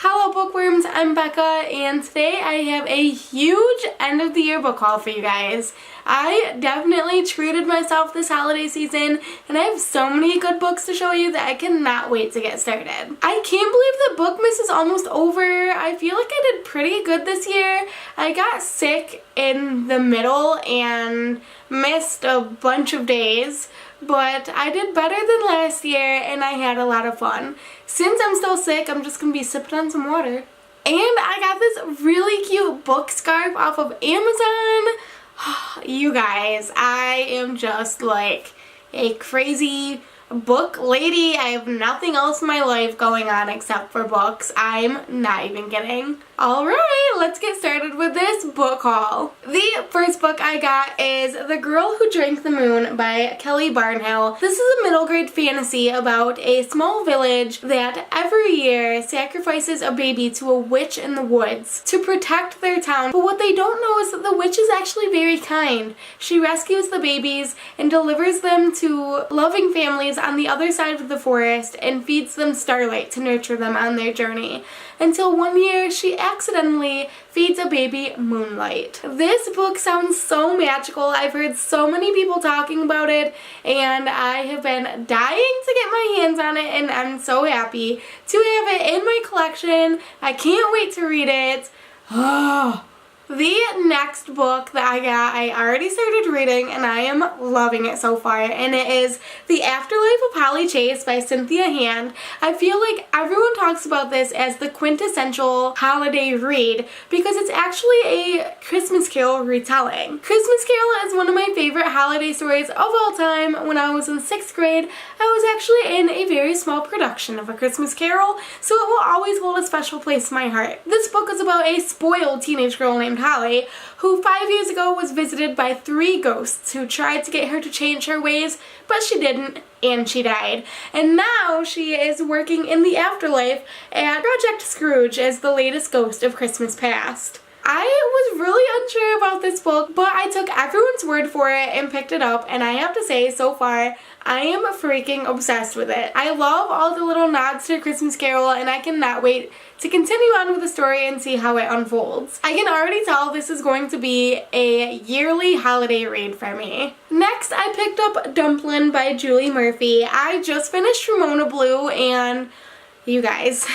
Hello bookworms, I'm Becca, and today I have a huge end of the year book haul for you guys. I definitely treated myself this holiday season, and I have so many good books to show you that I cannot wait to get started. I can't believe that Bookmas is almost over. I feel like I did pretty good this year. I got sick in the middle and missed a bunch of days, but I did better than last year and I had a lot of fun. Since I'm still sick, I'm just going to be sipping on some water. And I got this really cute book scarf off of Amazon. You guys, I am just like a crazy book lady. I have nothing else in my life going on except for books. I'm not even kidding. Alright, let's get started with this book haul. The first book I got is The Girl Who Drank the Moon by Kelly Barnell. This is a middle grade fantasy about a small village that every year sacrifices a baby to a witch in the woods to protect their town. But what they don't know is that the witch is actually very kind. She rescues the babies and delivers them to loving families on the other side of the forest and feeds them starlight to nurture them on their journey. Until one year she accidentally feeds a baby moonlight. This book sounds so magical. I've heard so many people talking about it and I have been dying to get my hands on it, and I'm so happy to have it in my collection. I can't wait to read it. The next book that I got, I already started reading and I am loving it so far, and it is The Afterlife of Holly Chase by Cynthia Hand. I feel like everyone talks about this as the quintessential holiday read because it's actually a Christmas Carol retelling. Christmas Carol is one of my favorite holiday stories of all time. When I was in 6th grade, I was actually in a very small production of A Christmas Carol, so it will always hold a special place in my heart. This book is about a spoiled teenage girl named Holly, who 5 years ago was visited by 3 ghosts who tried to get her to change her ways, but she didn't, and she died. And now she is working in the afterlife at Project Scrooge as the latest ghost of Christmas past. I was really unsure about this book, but I took everyone's word for it and picked it up, and I have to say, so far, I am freaking obsessed with it. I love all the little nods to Christmas Carol, and I cannot wait to continue on with the story and see how it unfolds. I can already tell this is going to be a yearly holiday read for me. Next, I picked up Dumpling by Julie Murphy. I just finished Ramona Blue, and you guys,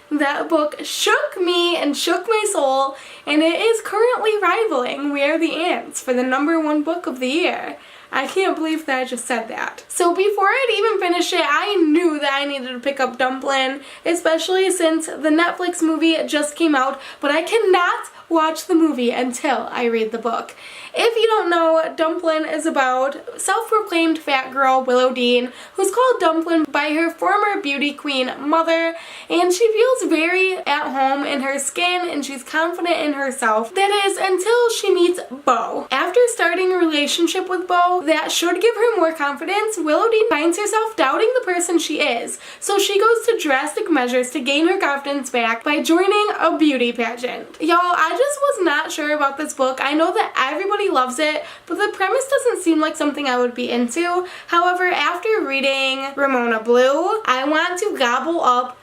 that book shook me and shook my soul, and it is currently rivaling We Are the Ants for the #1 book of the year. I can't believe that I just said that. So before I'd even finished it, I knew that I needed to pick up Dumpling, especially since the Netflix movie just came out, but I cannot watch the movie until I read the book. If you don't know, Dumpling is about self-proclaimed fat girl Willow Dean, who's called Dumpling by her former beauty queen mother, and she feels very at home in her skin and she's confident in herself. That is, until she meets Beau. After starting a relationship with Beau that should give her more confidence, Willow Dean finds herself doubting the person she is, so she goes to drastic measures to gain her confidence back by joining a beauty pageant. Y'all, I just was not sure about this book. I know that everybody loves it, but the premise doesn't seem like something I would be into. However, after reading Ramona Blue, I want to gobble up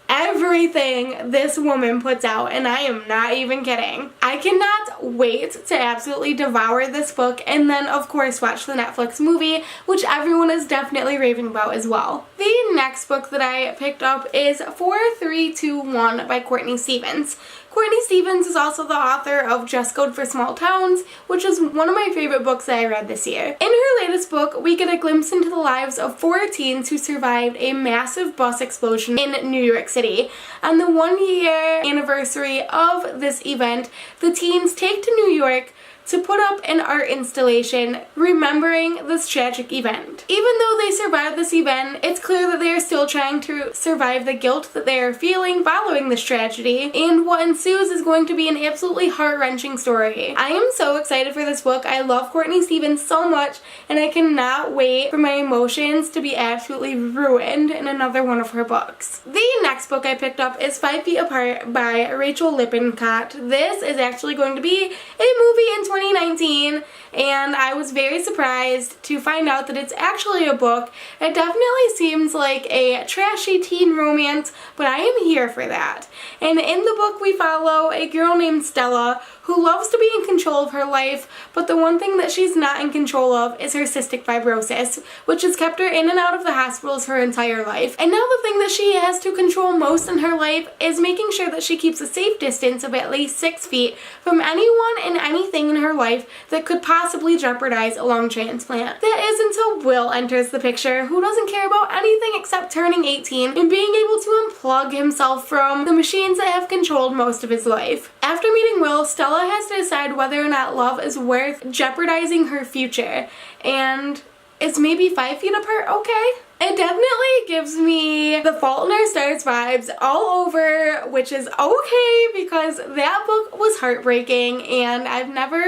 everything this woman puts out, and I am not even kidding. I cannot wait to absolutely devour this book and then of course watch the Netflix movie, which everyone is definitely raving about as well. The next book that I picked up is 4321 by Courtney Stevens. Courtney Stevens is also the author of Dress Code for Small Towns, which is one of my favorite books that I read this year. In her latest book, we get a glimpse into the lives of 4 teens who survived a massive bus explosion in New York City. On the 1-year anniversary of this event, the teens take to New York to put up an art installation remembering this tragic event. Even though they survived this event, it's clear that they are still trying to survive the guilt that they are feeling following this tragedy, and what ensues is going to be an absolutely heart-wrenching story. I am so excited for this book. I love Courtney Stevens so much, and I cannot wait for my emotions to be absolutely ruined in another one of her books. The next book I picked up is 5 Feet Apart by Rachel Lippincott. This is actually going to be a movie in 2019, and I was very surprised to find out that it's actually a book. It definitely seems like a trashy teen romance, but I am here for that. And in the book we follow a girl named Stella who loves to be in control of her life, but the one thing that she's not in control of is her cystic fibrosis, which has kept her in and out of the hospitals her entire life. And now the thing that she has to control most in her life is making sure that she keeps a safe distance of at least 6 feet from anyone and anything in her life that could possibly jeopardize a lung transplant. That is until Will enters the picture, who doesn't care about anything except turning 18 and being able to unplug himself from the machines that have controlled most of his life. After meeting Will, Stella has to decide whether or not love is worth jeopardizing her future, and is maybe 5 feet apart okay? It definitely gives me The Fault in Our Stars vibes all over, which is okay because that book was heartbreaking and I've never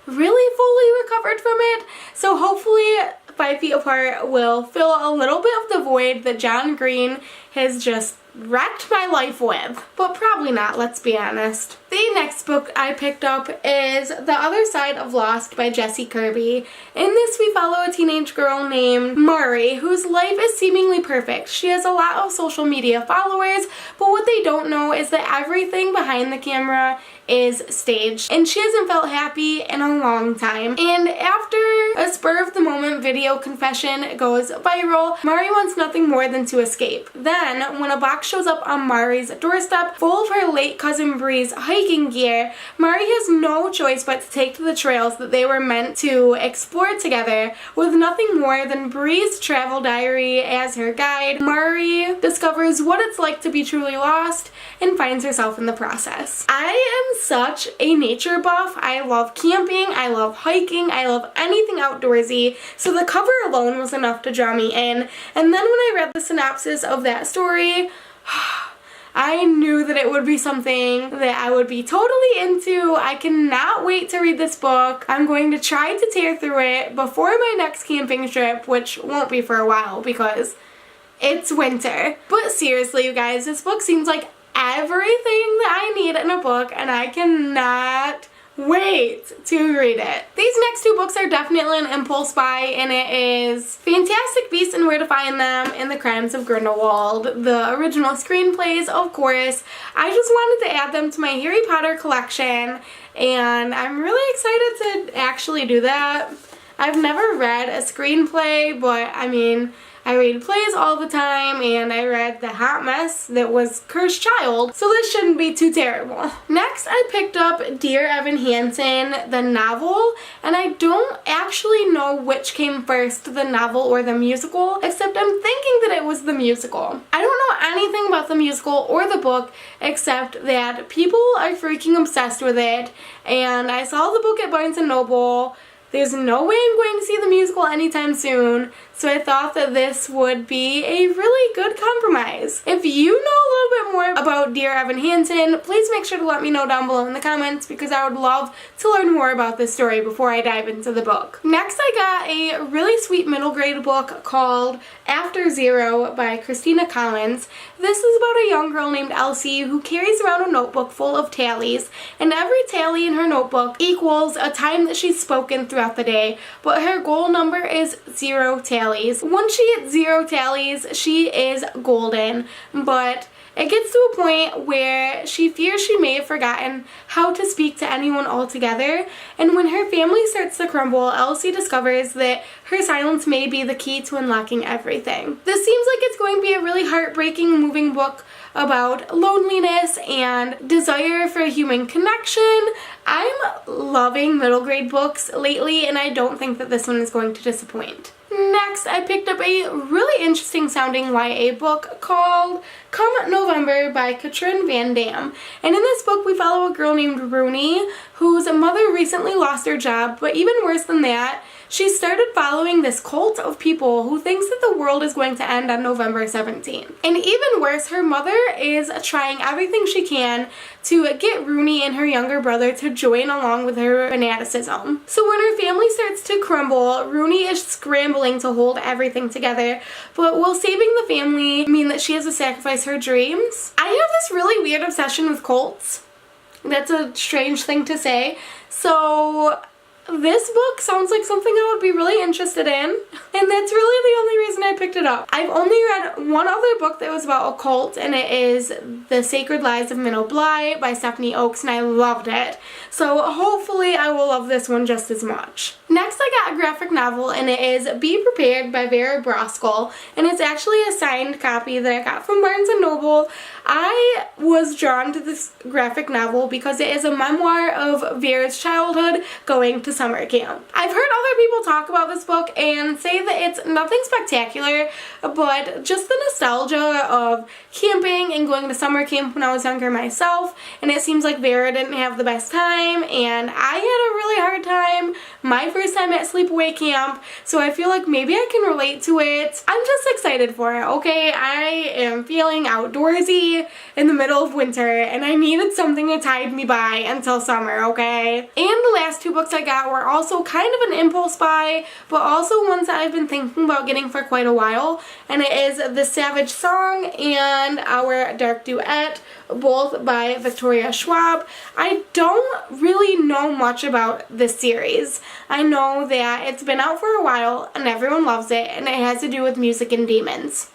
really fully recovered from it. So hopefully 5 Feet Apart will fill a little bit of the void that John Green has just wrecked my life with. But probably not, let's be honest. The next book I picked up is The Other Side of Lost by Jessie Kirby. In this we follow a teenage girl named Mari whose life is seemingly perfect. She has a lot of social media followers, but what they don't know is that everything behind the camera is staged, and she hasn't felt happy in a long time. And after a spur of the moment video confession goes viral, Mari wants nothing more than to escape. Then, when a box shows up on Mari's doorstep full of her late cousin Bree's hiking gear, Mari has no choice but to take to the trails that they were meant to explore together. With nothing more than Bree's travel diary as her guide, Mari discovers what it's like to be truly lost and finds herself in the process. I am such a nature buff. I love camping, I love hiking, I love anything outdoorsy, so the cover alone was enough to draw me in. And then when I read the synopsis of that story, I knew that it would be something that I would be totally into. I cannot wait to read this book. I'm going to try to tear through it before my next camping trip, which won't be for a while because it's winter. But seriously, you guys, this book seems like everything that I need in a book, and I cannot wait to read it. These next two books are definitely an impulse buy, and it is Fantastic Beasts and Where to Find Them and The Crimes of Grindelwald. The original screenplays, of course. I just wanted to add them to my Harry Potter collection, and I'm really excited to actually do that. I've never read a screenplay, but I mean, I read plays all the time, and I read the hot mess that was Cursed Child, so this shouldn't be too terrible. Next, I picked up Dear Evan Hansen, the novel, and I don't actually know which came first, the novel or the musical, except I'm thinking that it was the musical. I don't know anything about the musical or the book, except that people are freaking obsessed with it, and I saw the book at Barnes & Noble. There's no way I'm going to see the musical anytime soon, so I thought that this would be a really good compromise. If you know a little bit more about Dear Evan Hansen, please make sure to let me know down below in the comments because I would love to learn more about this story before I dive into the book. Next, I got a really sweet middle grade book called After Zero by Christina Collins. This is about a young girl named Elsie who carries around a notebook full of tallies, and every tally in her notebook equals a time that she's spoken throughout the day, but her goal number is 0 tallies. Once she hits 0 tallies, she is golden, but it gets to a point where she fears she may have forgotten how to speak to anyone altogether, and when her family starts to crumble, Elsie discovers that her silence may be the key to unlocking everything. This seems like it's going to be a really heartbreaking, moving book about loneliness and desire for human connection. I'm loving middle grade books lately, and I don't think that this one is going to disappoint. Next, I picked up a really interesting sounding YA book called Come November by Katrin Van Damme. And in this book, we follow a girl named Rooney whose mother recently lost her job, but even worse than that, she started following this cult of people who thinks that the world is going to end on November 17th. And even worse, her mother is trying everything she can to get Rooney and her younger brother to join along with her fanaticism. So when her family starts to crumble, Rooney is scrambling to hold everything together, but will saving the family mean that she has to sacrifice her dreams? I have this really weird obsession with cults. That's a strange thing to say. So this book sounds like something I would be really interested in, and that's really the only reason I picked it up. I've only read one other book that was about a cult, and it is The Sacred Lies of Minnow Bly by Stephanie Oakes, and I loved it. So hopefully I will love this one just as much. Next I got a graphic novel, and it is Be Prepared by Vera Broskell, and it's actually a signed copy that I got from Barnes & Noble. I was drawn to this graphic novel because it is a memoir of Vera's childhood going to summer camp. I've heard other people talk about this book and say that it's nothing spectacular, but just the nostalgia of camping and going to summer camp when I was younger myself, and it seems like Vera didn't have the best time, and I had a really hard time my first time at sleepaway camp, so I feel like maybe I can relate to it. I'm just excited for it, okay? I am feeling outdoorsy in the middle of winter, and I needed something to tide me by until summer, okay? And the last two books I got were also kind of an impulse buy, but also ones that I've been thinking about getting for quite a while, and it is The Savage Song and Our Dark Duet, both by Victoria Schwab. I don't really know much about this series. I know that it's been out for a while and everyone loves it, and it has to do with music and demons.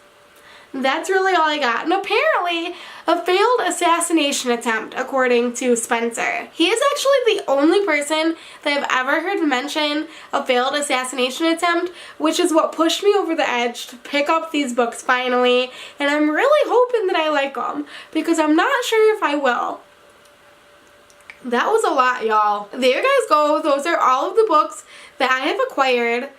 That's really all I got. And apparently, a failed assassination attempt, according to Spencer. He is actually the only person that I've ever heard mention a failed assassination attempt, which is what pushed me over the edge to pick up these books finally. And I'm really hoping that I like them, because I'm not sure if I will. That was a lot, y'all. There you guys go. Those are all of the books that I have acquired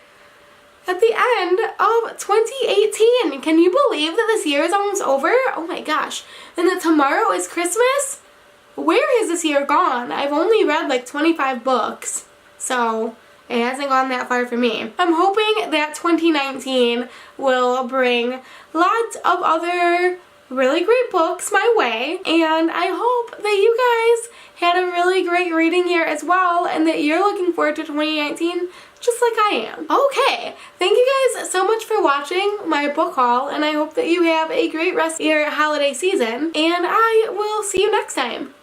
at the end of 2018. Can you believe that this year is almost over? Oh my gosh. And that tomorrow is Christmas? Where has this year gone? I've only read like 25 books, so it hasn't gone that far for me. I'm hoping that 2019 will bring lots of other really great books my way, and I hope that you guys had a really great reading year as well, and that you're looking forward to 2019 just like I am. Okay, thank you guys so much for watching my book haul, and I hope that you have a great rest of your holiday season, and I will see you next time.